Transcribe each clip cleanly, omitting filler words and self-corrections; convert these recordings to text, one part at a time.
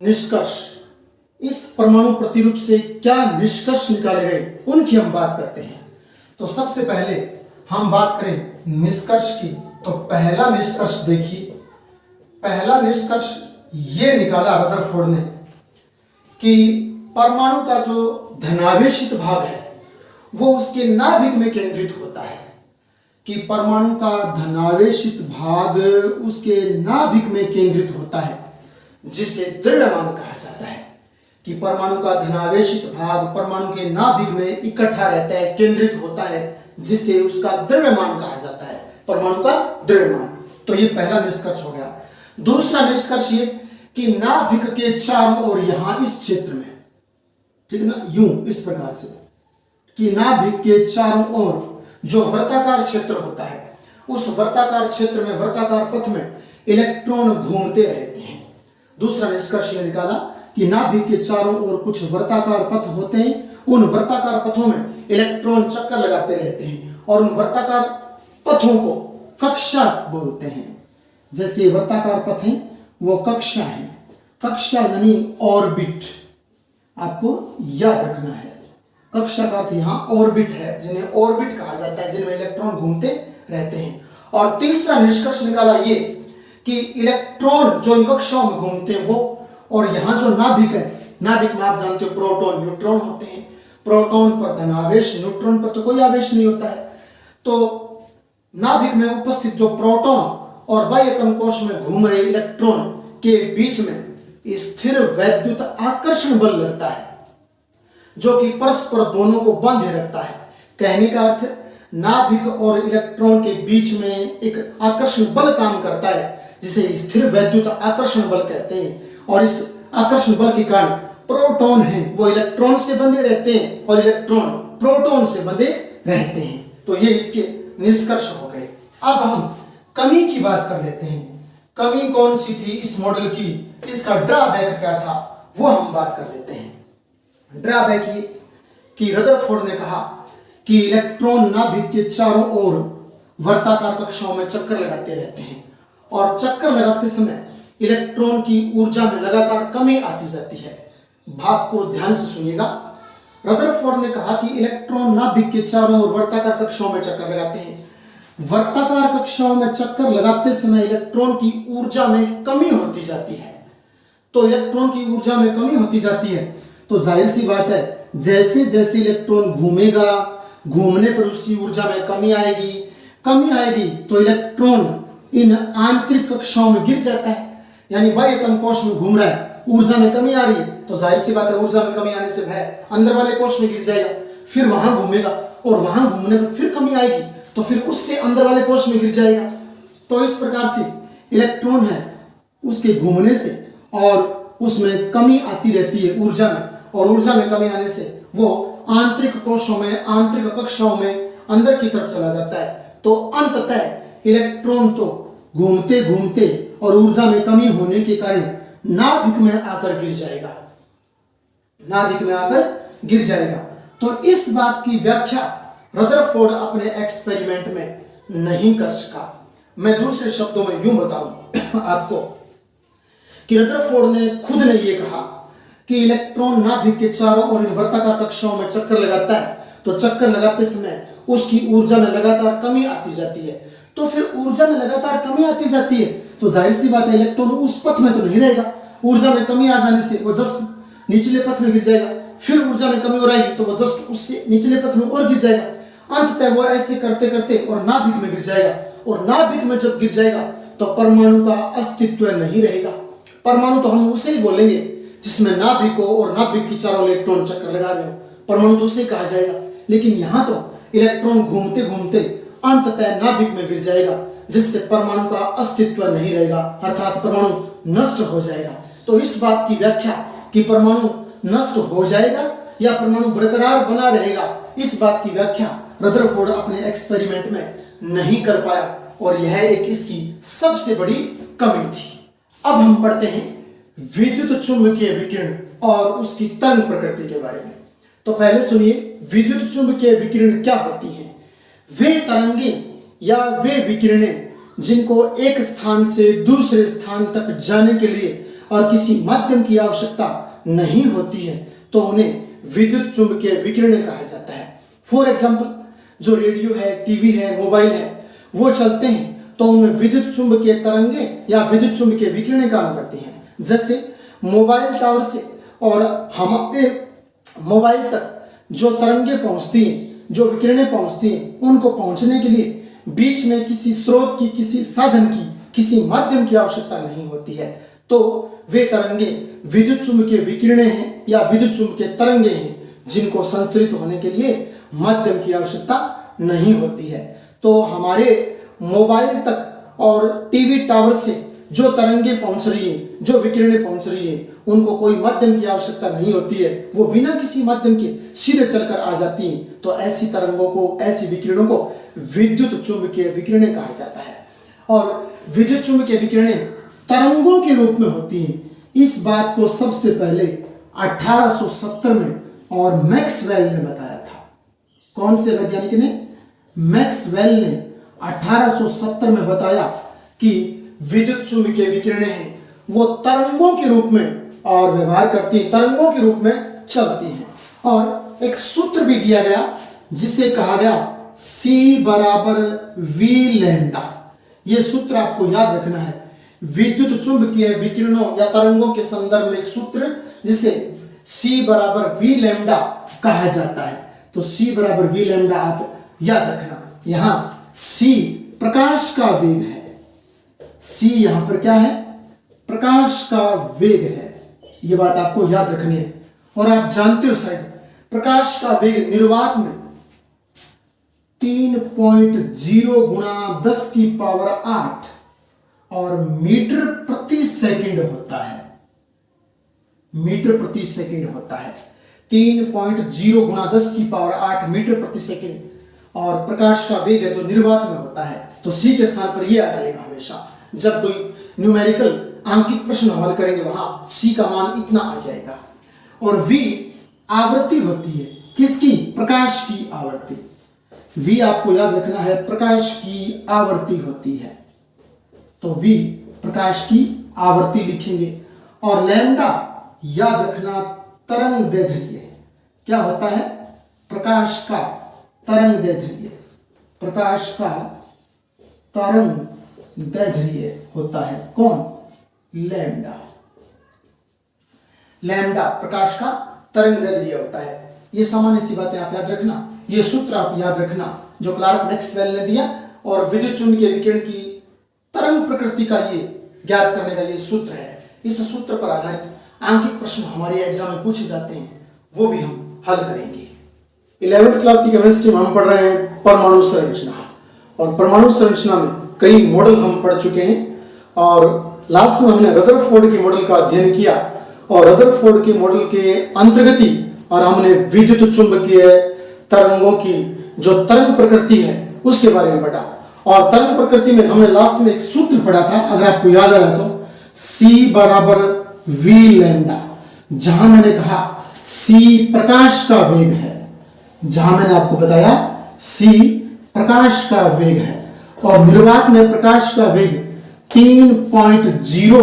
निष्कर्ष, इस परमाणु प्रतिरूप से क्या निष्कर्ष निकाले गए उनकी हम बात करते हैं। तो सबसे पहले हम बात करें निष्कर्ष की, तो पहला निष्कर्ष देखिए। पहला निष्कर्ष ये निकाला रदरफोर्ड ने कि परमाणु का जो धनावेशित भाग है वो उसके नाभिक में केंद्रित होता है, कि परमाणु का धनावेशित भाग उसके नाभिक में केंद्रित होता है, जिसे द्रव्यमान कहा जाता है। कि परमाणु का धनावेशित भाग परमाणु के नाभिक में इकट्ठा रहता है, केंद्रित होता है, जिसे उसका द्रव्यमान कहा जाता है, परमाणु का द्रव्यमान। तो ये पहला निष्कर्ष हो गया। दूसरा निष्कर्ष ये कि नाभिक के चारों ओर यहां इस क्षेत्र में, ठीक है ना, यूं इस प्रकार से, कि नाभिक के चारों ओर जो वर्ताकार क्षेत्र होता है, उस वर्ताकार क्षेत्र में, वर्ताकार पथ में इलेक्ट्रॉन घूमते रहते हैं। दूसरा निष्कर्ष यह निकाला कि नाभिक के चारों ओर कुछ वर्ताकार पथ होते हैं, उन वर्ताकार पथों में इलेक्ट्रॉन चक्कर लगाते रहते हैं और उन वर्ताकार पथों को कक्षा बोलते हैं। जैसे वर्ताकार पथ है वो कक्षा है, कक्षा यानी ऑर्बिट, आपको याद रखना है। कक्षा का अर्थ यहाँ ऑर्बिट है, जिन्हें ऑर्बिट कहा जाता है, जिनमें इलेक्ट्रॉन घूमते रहते हैं। और तीसरा निष्कर्ष निकाला ये कि इलेक्ट्रॉन जो इन कक्षाओं में घूमते हैं वो, और यहाँ जो नाभिक है, नाभिक में आप जानते हो प्रोटॉन न्यूट्रॉन होते हैं। प्रोटॉन पर धनावेश, न्यूट्रॉन पर तो कोई आवेश नहीं होता है। तो नाभिक में उपस्थित जो प्रोटॉन और बाह्यतम कोश में घूम रहे इलेक्ट्रॉन के बीच में स्थिर वैद्युत आकर्षण बल लगता है, जो कि परस्पर दोनों को बांधे रखता है। कहने का अर्थ, नाभिक और इलेक्ट्रॉन के बीच में एक आकर्षण बल काम करता है, जिसे स्थिर वैद्युत आकर्षण बल कहते हैं। और इस आकर्षण बल के कारण प्रोटॉन हैं वो इलेक्ट्रॉन से बंधे रहते हैं और इलेक्ट्रॉन प्रोटॉन से बंधे रहते हैं। तो ये इसके निष्कर्ष हो गए। अब हम कमी की बात कर लेते हैं। कमी कौन सी थी इस मॉडल की, इसका ड्रॉबैक क्या था, वो हम बात कर लेते हैं। ड्रॉबैक ये कि रदरफोर्ड ने कहा कि इलेक्ट्रॉन नाभिक के चारों ओर वर्ताकार कक्षाओं में चक्कर लगाते रहते हैं और चक्कर लगाते समय इलेक्ट्रॉन की ऊर्जा में लगातार कमी आती जाती है। बात को ध्यान से सुनिएगा। रदरफोर्ड ने कहा कि इलेक्ट्रॉन नाभिक के चारों ओर वर्ताकार कक्षाओं में चक्कर लगाते हैं। वर्ताकार कक्षाओं में चक्कर लगाते समय इलेक्ट्रॉन की ऊर्जा में कमी होती जाती है। तो इलेक्ट्रॉन की ऊर्जा में कमी होती जाती है, तो जाहिर सी बात है, जैसे जैसे इलेक्ट्रॉन घूमेगा, घूमने पर उसकी ऊर्जा में कमी आएगी तो इलेक्ट्रॉन इन आंतरिक कक्षाओं में गिर जाता है। यानी बाह्यतम कोश में घूम रहा है, ऊर्जा में कमी आ रही है, तो जाहिर सी बात है ऊर्जा में कमी आने से वह अंदर वाले कोश में गिर जाएगा, फिर वहां घूमेगा और वहां घूमने पर फिर कमी आएगी, तो फिर उससे अंदर वाले कोश में गिर जाएगा। तो इस प्रकार से इलेक्ट्रॉन है उसके घूमने से और उसमें कमी आती रहती है ऊर्जा में, और ऊर्जा में कमी आने से वो आंतरिक कोशों में, आंतरिक कक्षाओं में अंदर की तरफ चला जाता है। तो अंततः इलेक्ट्रॉन तो घूमते घूमते और ऊर्जा में कमी होने के कारण नाभिक में आकर गिर जाएगा, नाभिक में आकर गिर जाएगा। तो इस बात की व्याख्या रदरफोर्ड अपने एक्सपेरिमेंट में नहीं कर सका। मैं दूसरे शब्दों में यूं बताऊं आपको कि रदरफोर्ड ने खुद ने यह कहा कि इलेक्ट्रॉन नाभिक के चारों ओर वर्ताकार कक्षाओं में चक्कर लगाता है, तो चक्कर लगाते समय उसकी ऊर्जा में लगातार कमी आती जाती है। तो फिर ऊर्जा में लगातार कमी आती जाती है, तो जाहिर सी बात है इलेक्ट्रॉन उस पथ में तो नहीं रहेगा। ऊर्जा में कमी आ जाने से वो जस्ट निचले पथ में गिर जाएगा, फिर ऊर्जा में कमी हो रही तो वो जस्ट उससे निचले पथ में और गिर जाएगा। अंततः वो ऐसे करते करते और नाभिक में गिर जाएगा, और नाभिक में जब गिर जाएगा तो परमाणु का अस्तित्व नहीं रहेगा। परमाणु तो हम उसे ही बोलेंगे जिसमें नाभिक हो और नाभिक की चारों इलेक्ट्रॉन चक्कर लगा रहे हो, परमाणु तो उसे कहा जाएगा। लेकिन यहाँ तो इलेक्ट्रॉन घूमते घूमते अंततः नाभिक में गिर जाएगा, जिससे परमाणु का अस्तित्व नहीं रहेगा, अर्थात परमाणु नष्ट हो जाएगा। तो इस बात की व्याख्या कि परमाणु नष्ट हो जाएगा या परमाणु बरकरार बना रहेगा, इस बात की व्याख्या रदरफोर्ड अपने एक्सपेरिमेंट में नहीं कर पाया, और यह एक इसकी सबसे बड़ी कमी थी। अब हम पढ़ते हैं विद्युत चुंबकीय विकिरण और उसकी तरंग प्रकृति के बारे में। तो पहले सुनिए, विद्युत चुंबकीय विकिरण क्या होती है। वे तरंगें या वे विकिरणें जिनको एक स्थान से दूसरे स्थान तक जाने के लिए और किसी माध्यम की आवश्यकता नहीं होती है तो उन्हें विद्युत चुंबकीय विकिरण कहा जाता है। फॉर एग्जाम्पल, जो रेडियो है, टीवी है, मोबाइल है, वो चलते हैं तो उनमें विद्युत चुंबकीय तरंगे या विद्युत चुंबकीय विकिरण काम करती हैं। जैसे मोबाइल टावर से और हमारे मोबाइल तक जो तरंगे पहुंचती हैं, जो विकिरणें पहुंचती हैं, उनको पहुंचने के लिए बीच में किसी स्रोत की, किसी साधन की, किसी माध्यम की आवश्यकता नहीं होती है। तो वे तरंगे विद्युत चुंबकीय विकिरणें हैं या विद्युत चुंबकीय तरंगे हैं जिनको संचरित होने के लिए माध्यम की आवश्यकता नहीं होती है। तो हमारे मोबाइल तक और टीवी टावर से जो तरंगे पहुंच रही है, जो विकिरणें पहुंच रही है, उनको कोई माध्यम की आवश्यकता नहीं होती है, वो बिना किसी माध्यम के सीधे चलकर आ जाती हैं। तो ऐसी तरंगों को, ऐसी विकिरणों को विद्युत चुंबकीय विकिरणें कहा जाता है। और विद्युत चुंबकीय विकिरणें तरंगों के रूप में होती हैं। इस बात को सबसे पहले 1870 में और मैक्सवेल ने बताया था। कौन से वैज्ञानिक ने? मैक्सवेल ने 1870 में बताया कि विद्युत चुंबकीय विकिरणें हैं वो तरंगों के रूप में और व्यवहार करती हैं, तरंगों के रूप में चलती हैं। और एक सूत्र भी दिया गया जिसे कहा गया C बराबर V लैम्डा। ये सूत्र आपको याद रखना है। विद्युत चुंबकीय विकिरणों या तरंगों के संदर्भ में एक सूत्र जिसे C बराबर V लैम्डा कहा जाता है। तो C बराबर V लैम्डा आप याद रखना। यहां C प्रकाश का वेग है। C यहां पर क्या है? प्रकाश का वेग है। ये बात आपको याद रखनी है। और आप जानते हो शायद प्रकाश का वेग निर्वात में 3.0 गुणा 10 की पावर 8 और मीटर प्रति सेकंड होता है। मीटर प्रति सेकंड होता है। 3.0 गुणा 10 की पावर 8 मीटर प्रति सेकंड। और प्रकाश का वेग है जो निर्वात में होता है। तो सी के स्थान पर यह आ जाएगा हमेशा। जब कोई न्यूमेरिकल आंकिक प्रश्न हल करेंगे वहां सी का मान इतना आ जाएगा। और वी आवृत्ति होती है। किसकी? प्रकाश की आवृत्ति। वी आपको याद रखना है, प्रकाश की आवृत्ति होती है। तो वी प्रकाश की आवृत्ति लिखेंगे। और लैम्डा याद रखना तरंग दैर्ध्य। क्या होता है? प्रकाश का तरंग दैर्ध्य। प्रकाश का तरंग दैर्ध्य होता है। कौन? लैम्डा। लैम्डा प्रकाश का तरंग दैर्ध्य होता है। ये सामान्य सी बातें आप याद रखना। ये सूत्र आप याद रखना जो क्लार्क मैक्सवेल ने दिया। और विद्युत चुंबकीय विकिरण की तरंग प्रकृति का ये ज्ञात करने का ये सूत्र है। इस सूत्र पर आधारित आंकिक प्रश्न हमारे एग्जाम में पूछे जाते हैं, वो भी हम हल करेंगे। 11th क्लास की केमिस्ट्री में हम पढ़ रहे हैं परमाणु संरचना। और परमाणु संरचना में कई मॉडल हम पढ़ चुके हैं। और लास्ट में हमने रदरफोर्ड के मॉडल का अध्ययन किया। और रदरफोर्ड के मॉडल के अंतर्गत और हमने विद्युत चुंबकीय तरंगों की जो तरंग प्रकृति है उसके बारे में पढ़ा। और तरंग प्रकृति में हमने लास्ट में एक सूत्र पढ़ा था, अगर आपको याद आ रहा है तो, C बराबर V लैम्डा। जहां मैंने कहा C प्रकाश का वेग है। जहां मैंने आपको बताया C प्रकाश का वेग है। और निर्वात में प्रकाश का वेग 3.0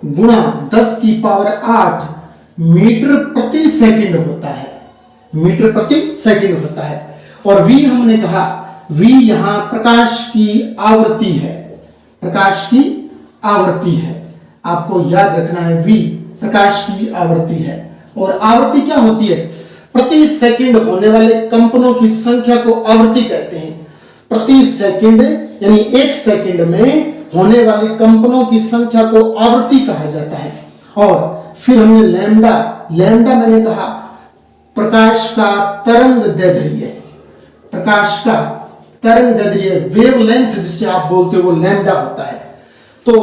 गुणा 10 की पावर 8 मीटर प्रति सेकंड होता है। मीटर प्रति सेकंड होता है। और V हमने कहा V यहां प्रकाश की आवृत्ति है। प्रकाश की आवृत्ति है, आपको याद रखना है। V प्रकाश की आवृत्ति है। और आवृत्ति क्या होती है? प्रति सेकंड होने वाले कंपनों की संख्या को आवृत्ति कहते हैं। प्रति सेकंड यानी 1 सेकंड में होने वाली कंपनों की संख्या को आवृत्ति कहा जाता है। और फिर हमने लैम्डा, लैम्डा मैंने कहा प्रकाश का तरंग दैर्ध्य। प्रकाश का तरंग दैर्ध्य, वेवलेंथ जिसे आप बोलते हो, वो लैम्डा होता है। तो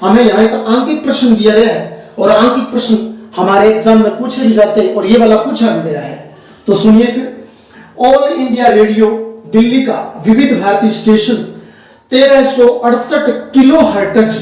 हमें यहाँ एक आंकिक प्रश्न दिया गया है और आंकिक प्रश्न हमारे एग्जाम में पूछे भी जाते हैं और ये वाला पूछा भी गया है। तो सुनिए फिर। ऑल इंडिया रेडियो दिल्ली का विविध भारती स्टेशन 1368 किलो हर्ट्ज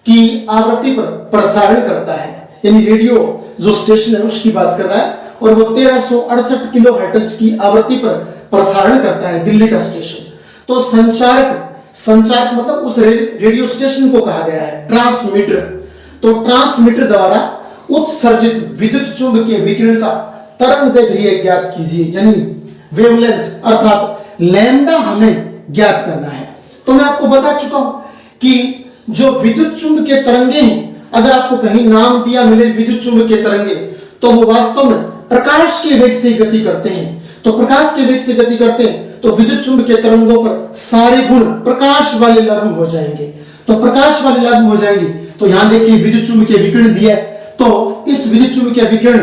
की आवृत्ति पर प्रसारण करता है। यानी रेडियो जो स्टेशन है उसकी बात कर रहा है। और वो 1368 किलो हर्ट्ज की आवृत्ति पर प्रसारण करता है, दिल्ली का स्टेशन। तो संचारक, संचारक मतलब उस रेडियो स्टेशन को कहा गया है ट्रांसमीटर। तो ट्रांसमीटर द्वारा उत्सर्जित विद्युत चुंबकीय विकिरण का तरंगदैर्घ्य ज्ञात कीजिए, यानी वेवलेंथ अर्थात लैम्डा हमें ज्ञात करना है। तो मैं आपको बता चुका हूं कि जो विद्युत चुंबकीय तरंगे हैं, अगर आपको कहीं नाम दिया मिले विद्युत चुंबकीय तरंगे, तो वो वास्तव में प्रकाश के वेग से गति करते हैं। तो प्रकाश के वेग से गति करते हैं तो विद्युत चुंबकीय तरंगों पर सारे गुण प्रकाश वाले लागू हो जाएंगे। तो प्रकाश वाले लागू हो जाएंगे। तो यहां देखिए विद्युत चुंबकीय विकिरण दिया है, तो इस विद्युत चुंबकीय विकिरण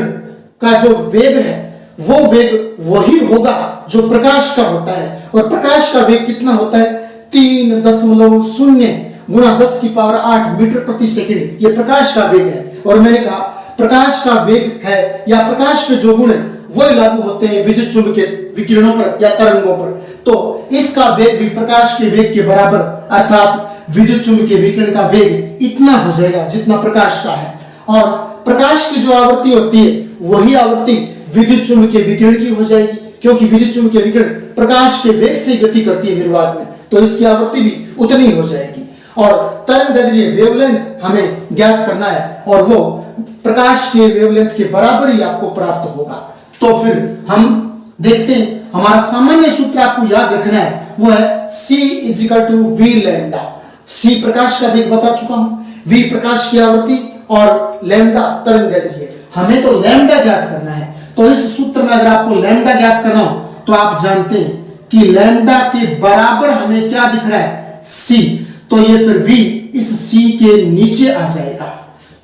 का जो वेग है वो वेग वही होगा जो प्रकाश का होता है। और प्रकाश का वेग कितना होता है? 3.0 गुणा 10⁸ मीटर प्रति सेकंड, ये प्रकाश का वेग है। और मैंने कहा प्रकाश का वेग है या प्रकाश के जो गुण है वो लागू होते हैं विद्युत चुंबकीय विकिरणों पर या तरंगों पर। तो इसका वेग भी प्रकाश के वेग के बराबर, अर्थात विद्युत चुंबकीय विकिरण का वेग इतना हो जाएगा जितना प्रकाश का है। और प्रकाश की जो आवृत्ति होती है वही आवृत्ति विद्युत चुंबकीय विकिरण की हो जाएगी, क्योंकि विद्युत चुंबकीय विकिरण प्रकाश के वेग से गति करती है निर्वात में, तो इसकी आवृत्ति भी उतनी हो जाएगी। और तरंगदैर्घ्य वेवलेंथ हमें ज्ञात करना है और वो प्रकाश के वेवलेंथ के बराबर ही आपको प्राप्त होगा। तो फिर हम देखते हैं, हमारा सामान्य सूत्र आपको याद रखना है, वो है C = V लैम्डा। C प्रकाश का वेग बता चुका हूं, V प्रकाश की आवृत्ति और लैम्डा तरंगदैर्घ्य। हमें तो लैम्डा ज्ञात करना है। तो इस सूत्र में अगर आपको लैम्डा ज्ञात करना हो तो आप जानते हैं कि लैम्डा के बराबर हमें क्या दिख रहा है? C। तो ये फिर V इस C के नीचे आ जाएगा,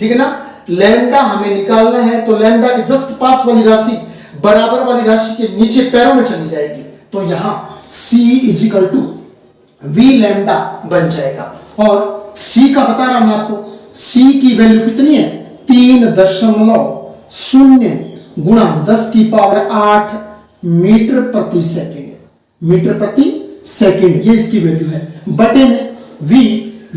ठीक है ना। लैम्डा हमें निकालना है, तो लैम्डा के जस्ट पास वाली राशि बराबर वाली राशि के नीचे पैरों में चली जाएगी। तो यहां C = V लैम्डा बन जाएगा। और C का बता रहा हूं मैं आपको, C की वैल्यू कितनी है? 3.0 गुणा 10⁸ मीटर प्रति सेकंड। मीटर प्रति सेकंड ये इसकी वैल्यू है। बटे में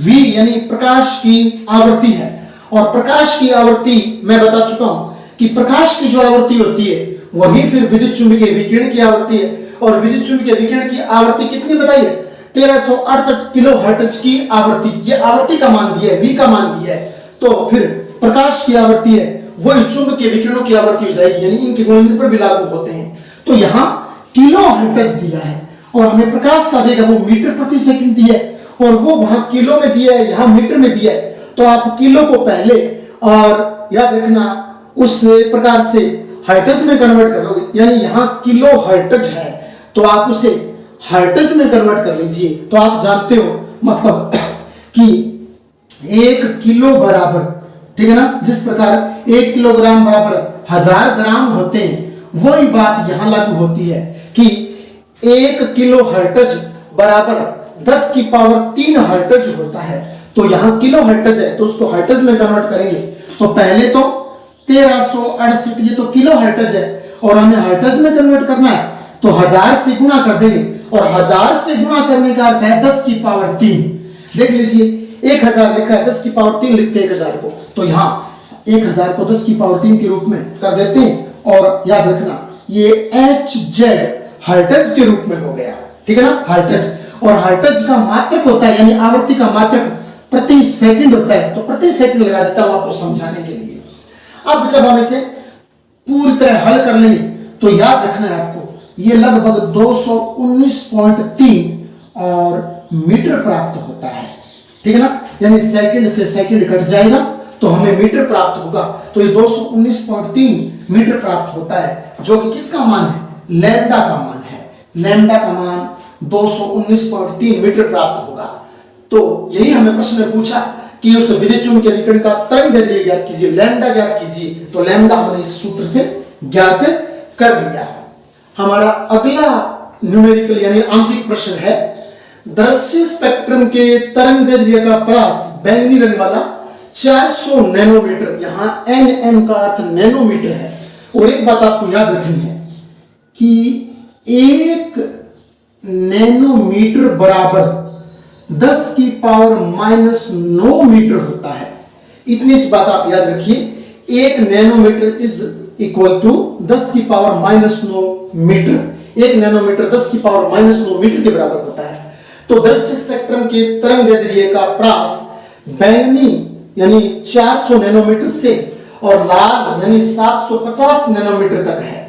V यानी प्रकाश की आवृत्ति है। और प्रकाश की आवृत्ति मैं बता चुका हूं कि प्रकाश की जो आवृत्ति होती है वही फिर विद्युत चुंबकीय विकिरण की आवृत्ति है। और विद्युत चुंबकीय विकिरण की आवृत्ति कितनी बताइए? 1368 किलोहर्ट्ज की आवृत्ति। ये आवृत्ति का मान दिया है, V का मान दिया है। तो फिर प्रकाश की आवृत्ति है वही चुंबकीय विकिरणों की आवृत्ति हो जाएगी, यानी इनके गुण इन पर भी लागू होते हैं। तो यहाँ किलोहर्ट्ज दिया है और हमें प्रकाश का वेग वो मीटर प्रति सेकंड दिया है, और वो वहां किलो में दिया है, यहाँ मीटर में दिया है। तो आप किलो को पहले और याद रखना उस प्रकार से हर्ट्ज में कन्वर्ट कर लोगे, यानी यहाँ किलो हर्ट्ज है तो आप उसे हर्ट्ज में कन्वर्ट कर लीजिए। तो आप जानते हो मतलब कि 1 किलो बराबर, ठीक है ना, जिस प्रकार 1 किलोग्राम बराबर 1000 ग्राम होते हैं, वही बात यहां लागू होती है कि 1 किलो हर्ट्ज बराबर 10⁻³ हर्ट्ज होता है। तो यहां किलो हर्ट्ज है तो उसको हर्ट्ज में कन्वर्ट करेंगे। तो पहले तो 1368 ये तो किलो हर्ट्ज है और हमें हर्ट्ज में कन्वर्ट करना है, तो 1000 से गुणा कर देंगे। और 1000 से गुणा करने का अर्थ है 10⁻³ देख लीजिए 1000 लिखा है, 10⁻³ लिखते हैं 1000 को, तो यहाँ 1000 को 10⁻³ के रूप में कर देते हैं। और याद रखना ये Hz हर्ट्ज के रूप में हो गया, ठीक है ना, हर्ट्ज। और हर्ट्ज का मात्रक होता है, यानी आवृत्ति का मात्रक प्रति सेकंड होता है, तो प्रति सेकंड लगा देता हूं आपको समझाने के लिए। अब जब हम इसे पूरी तरह हल कर लेंगे तो याद रखना है आपको ये लगभग 219.3 और मीटर प्राप्त होता है, ठीक है ना, यानी सेकंड से सेकंड कट जाएगा तो हमें मीटर प्राप्त होगा। तो ये 219.3 मीटर प्राप्त होता है, जो कि किसका मान है? लैम्डा का मान है। लैम्डा का मान 219.3 मीटर प्राप्त होगा। तो यही हमें प्रश्न में पूछा कि उस विद्युत चुंबकीय विकिरण का तरंगदैर्घ्य ज्ञात कीजिए, लैम्डा ज्ञात कीजिए। तो लैम्डा हमने इस सूत्र से ज्ञात कर लिया। हमारा अगला न्यूमेरिकल यानी आंतरिक प्रश्न है, दृश्य स्पेक्ट्रम के तरंगदैर्घ्य का परास बैंगनी रंग वाला 400 नैनोमीटर, यहां nm का अर्थ नैनोमीटर है। और एक बात आपको याद रखनी है कि 1 नैनोमीटर बराबर 10⁻⁹ मीटर होता है। इतनी सी बात आप याद रखिए, 1 nanometre is equal to 10⁻⁹ metre. 1 nanometre 10⁻⁹ metre के बराबर होता है। तो दृश्य स्पेक्ट्रम के तरंगदैर्घ्य का परास बैंगनी यानी 400 नैनोमीटर से और लाल यानी 750 नैनोमीटर तक है।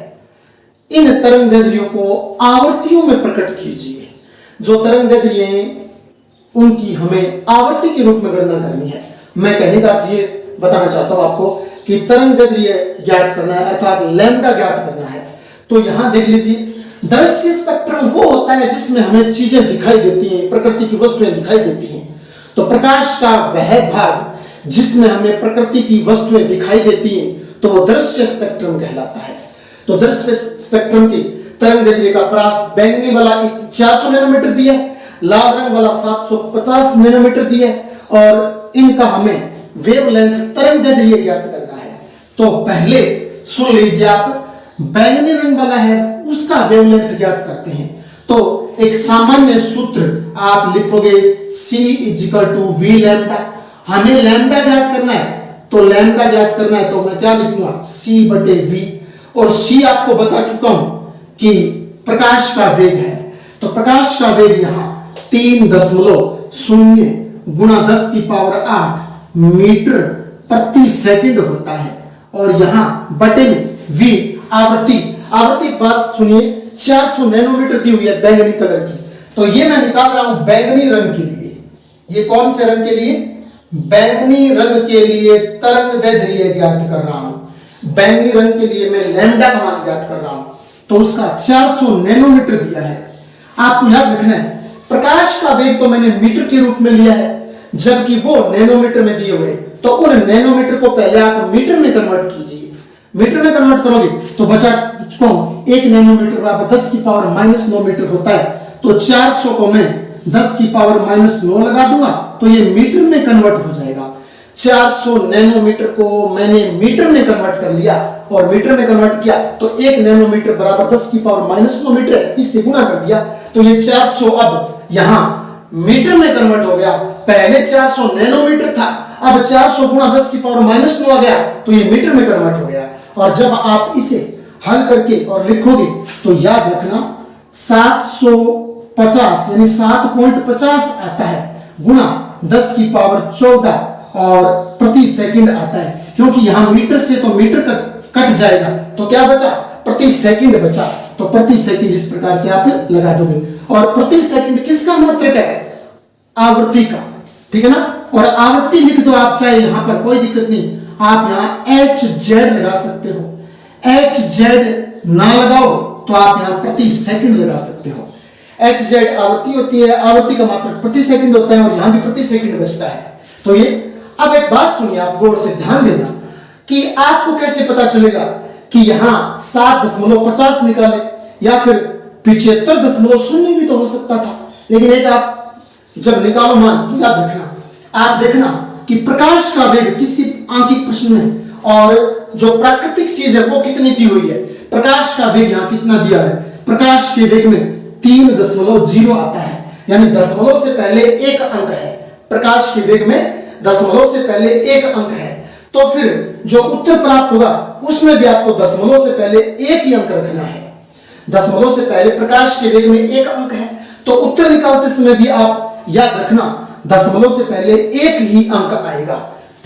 इन तरंगदैर्ध्यों को आवर्तियों में प्रकट कीजिए। जो तरंगदैर्ध्य हैं उनकी हमें आवर्ती के रूप में गणना करनी है। मैं कहने का अर्थ ये बताना चाहता हूं आपको कि तरंगदैर्ध्य ज्ञात करना है अर्थात लैम्डा ज्ञात करना है। तो यहां देख लीजिए, दृश्य स्पेक्ट्रम वो होता है जिसमें हमें चीजें दिखाई देती हैं, प्रकृति की वस्तुएं दिखाई देती हैं। तो प्रकाश का वह भाग जिसमें हमें प्रकृति की वस्तुएं दिखाई देती हैं तो वो दृश्य स्पेक्ट्रम कहलाता है। तो दृश्य स्पेक्ट्रम की तरंगदैर्ध्य का परास बैंगनी वाला 400 नैनोमीटर दिया है, लाल रंग वाला 750 नैनोमीटर दिया है और इनका हमें वेवलेंथ तरंगदैर्ध्य ज्ञात करना है। तो पहले सुन लीजिए, आप बैंगनी रंग वाला है उसका वेवलेंथ ज्ञात करते हैं। तो एक सामान्य सूत्र आप लिखोगे C = V लैम्डा। हमें लैम्डा ज्ञात करना है, तो लैम्डा ज्ञात करना है तो मैं क्या लिखूंगा C/V। और C आपको बता चुका हूं कि प्रकाश का वेग है। तो प्रकाश का वेग यहां 3.0 गुणा 10⁸ मीटर प्रति सेकंड होता है। और यहां बटे में V आवृत्ति बात सुनिए, 400 नैनोमीटर दी हुई है बैंगनी कलर की। तो ये मैं निकाल रहा हूं बैंगनी रंग के लिए। ये कौन से रंग के लिए? बैंगनी रंग के लिए तरंगदैर्ध्य ज्ञात कर रहा हूं। बैंगनी रंग के लिए मैं लैम्डा का मान ज्ञात कर रहा हूं। तो उसका 400 नैनोमीटर दिया है। आपको याद रखना है, प्रकाश का वेग तो मैंने मीटर के रूप में लिया है, जबकि वो नैनोमीटर में दिए हुए। तो उन नैनोमीटर को पहले आप मीटर में कन्वर्ट कीजिए। मीटर में कन्वर्ट करोगे तो बचा 1 नैनोमीटर बराबर 10⁻⁹ मीटर होता है। तो 400 को मैं 10⁻⁹ लगा दूंगा तो ये मीटर में कन्वर्ट हो जाएगा। 400 नैनोमीटर को मैंने मीटर में कन्वर्ट कर लिया और मीटर में कन्वर्ट किया तो 1 नैनोमीटर बराबर 10⁻⁹ मीटर है, इससे गुणा कर दिया। तो ये 400 अब यहां मीटर में कन्वर्ट हो गया। पहले 400 नैनोमीटर था, अब 400 गुणा 10⁻⁹ आ गया तो ये मीटर में कन्वर्ट हो गया। और जब आप इसे हल करके और लिखोगे तो याद रखना 750 यानी 7.50 आता है गुणा 10⁻14 और प्रति सेकंड आता है। क्योंकि यहां मीटर से तो मीटर कट जाएगा तो क्या बचा? प्रति सेकंड बचा। तो प्रति सेकंड इस प्रकार से आप लगा दोगे। और प्रति सेकंड किसका मात्रक है? आवृत्ति का, ठीक है ना। और आवृत्ति लिख दो आप, चाहे यहां पर कोई दिक्कत नहीं, आप यहां HZ लगा सकते हो। HZ ना लगाओ तो आप यहां प्रति सेकंड लगा सकते हो। HZ आवृत्ति होती है, आवृत्ति का मात्रक प्रति सेकंड होता है और यहां भी प्रति सेकंड बचता है। तो ये अब एक बात सुनिए, आप गौर से ध्यान देना कि आपको कैसे पता चलेगा कि यहां 7.50 निकाले या फिर 75.0 भी तो हो सकता था। लेकिन एक आप जब निकालो मान तो याद रखना, आप देखना कि प्रकाश का वेग किसी आंकिक प्रश्न में और जो प्राकृतिक चीज है वो कितनी दी हुई है। प्रकाश का वेग यहां कितना दिया है? प्रकाश के वेग में 3.0 आता है, यानी दशमलव से पहले एक अंक है। प्रकाश के वेग में दशमलव से पहले एक अंक है। तो फिर जो उत्तर प्राप्त होगा उसमें भी आपको दशमलव से पहले एक ही अंक रखना है। दशमलव से पहले प्रकाश के वेग में एक अंक है तो उत्तर निकालते समय भी आप याद रखना दशमलव से पहले एक ही अंक आएगा,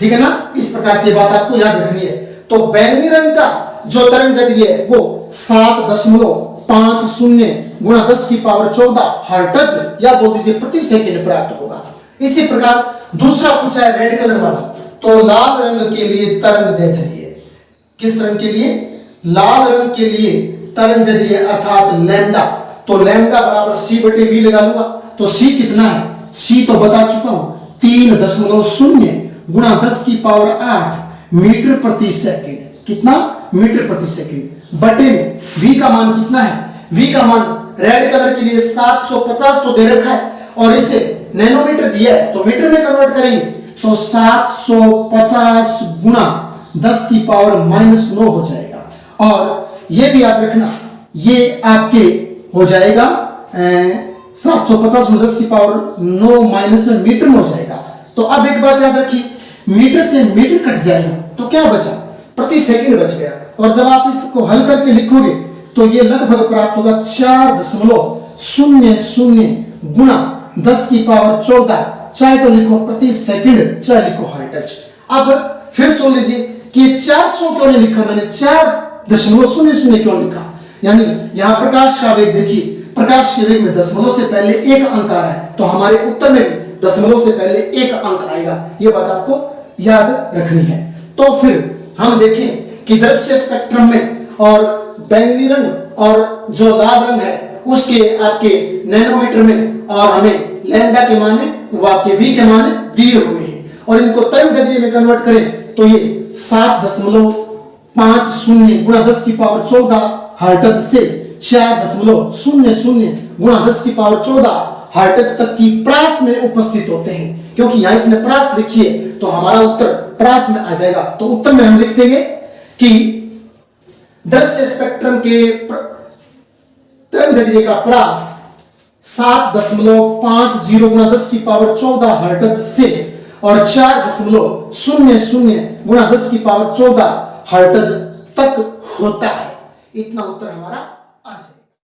ठीक है ना। इस प्रकार से बात आपको याद रखनी है। तो बैंगनी रंग का जो तरंगदैर्ध्य है वो 7.50 गुणा 10⁻14 हर्ट्ज या बोल दीजिए प्रति सेकंड प्राप्त होगा। इसी प्रकार दूसरा पूछा है रेड कलर वाला, तो लाल रंग के लिए तरंगदैर्ध्य, किस रंग के लिए? लाल रंग के लिए तरंगदैर्ध्य अर्थात लैम्डा। तो लैम्डा बराबर C/V लगा लूंगा। तो C कितना है? C तो बता चुका हूं, 3.0 गुणा 10⁸ मीटर प्रति सेकंड। कितना? मीटर प्रति सेकंड बटे में V का मान कितना है? V का मान रेड कलर के लिए 750 तो दे रखा है और इसे नैनोमीटर दिया है तो मीटर में कन्वर्ट करेंगे तो 750 गुणा 10⁻⁹ हो जाएगा। और ये भी याद रखना, ये आपके हो जाएगा 750 में 10⁻⁹ माइनस में मीटर में हो जाएगा। तो अब एक बात याद रखिए, मीटर से मीटर कट जाएगा तो क्या बचा? प्रति सेकंड बच गया। और जब आप इसको हल करके लिखोगे तो ये लगभग प्राप्त होगा 4.00 गुणा 10⁻14, चाहे तो लिखो प्रति सेकंड चाहे लिखो हर्ट्ज। अब फिर सुन लीजिए कि 400 क्यों नहीं लिखा मैंने, 4.00 क्यों लिखा, यानी यहां प्रकाश का वेग देखिए, प्रकाश के वेग में दशमलव से पहले एक अंक आ रहा है, तो हमारे उत्तर में भी दशमलव से पहले एक अंक आएगा, ये बात आपको याद रखनी है। तो फिर हम देखें कि दृश्य स्पेक्ट्रम में और बैंगनी रंग और जो लाल रंग है उसके आपके नैनोमीटर में, और हमें लैम्डा के माने वो आपके v के माने दिए हुए हैं, और इनको तरंग दैर्ध्य में कन्वर्ट करें तो ये 7.50 गुणा 10 की पावर 14 हर्ट्ज से 4.00 गुणा 10 की पावर 14 हर्ट्ज तक की प्रास में उपस्थित होते हैं। क्योंकि यहां इसने प्रास लिखी है तो हमारा उत्तर प्रास में आ जाएगा। तो उत्तर में हम लिख देंगे कि दृश्य स्पेक्ट्रम के तरंग दैर्ध्य का प्रास 7.50 गुणा 10 की पावर 14 हर्ट्ज से और 4.00 गुणा 10 की पावर 14 हर्ट्ज तक होता है। इतना उत्तर हमारा